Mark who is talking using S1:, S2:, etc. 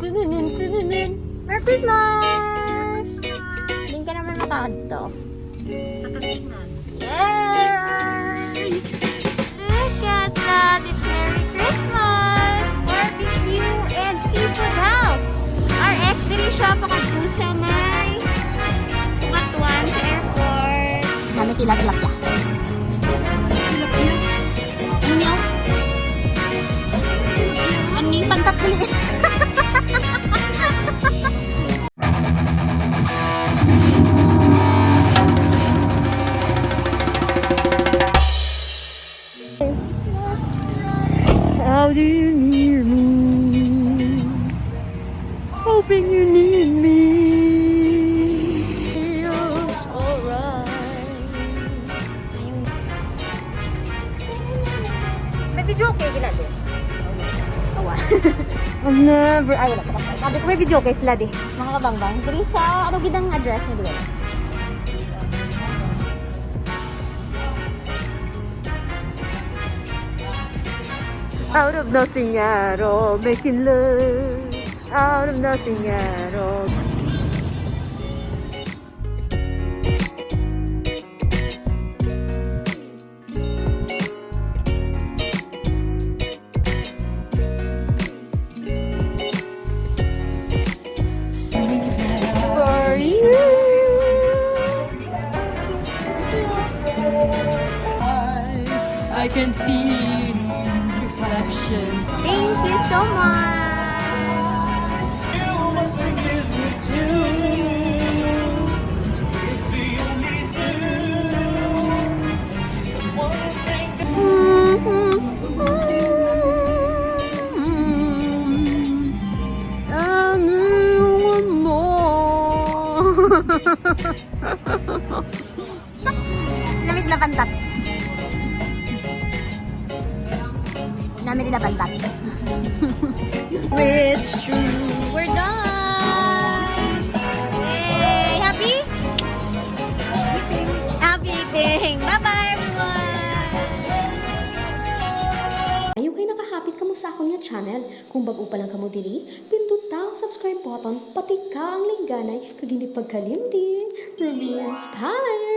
S1: Merry Christmas! Hindi ka naman makakadto.
S2: Sa katingan.
S1: Yay! Look at that! It's Merry Christmas! Barbecue and Seafood House! RX, dili siya pakapusa na pangatuan sa airport.
S2: Nami tilak-tilak ya.
S1: Ninyaw?
S2: Ani pantat dili.
S1: How do you need me? Hoping you need me. Feels alright.
S2: May video okay ginado.
S1: Awa.
S2: I've never ay wala pa.
S1: Sabi ko may video kay sila di. Mga kabangbang. Dili sa ano gidang address niya doon. Out of nothing at all, making love. Out of nothing at all. For you.
S3: I can see reflections.
S1: Thank you so much.
S3: You must forgive me too. It's the only thing. One thing
S1: I knew one more.
S2: Namit la pantat. Namit la pantat.
S1: It's true. We're done. Yay! Happy? Happy eating. Bye-bye, everyone.
S4: Ayaw kayo nakahapit kamo sa akong yung channel. Kung bago pa lang kamo diri, pindot ang subscribe button, pati ka ang lingganay, kag hindi pagkalimtin. Ruby Inspired!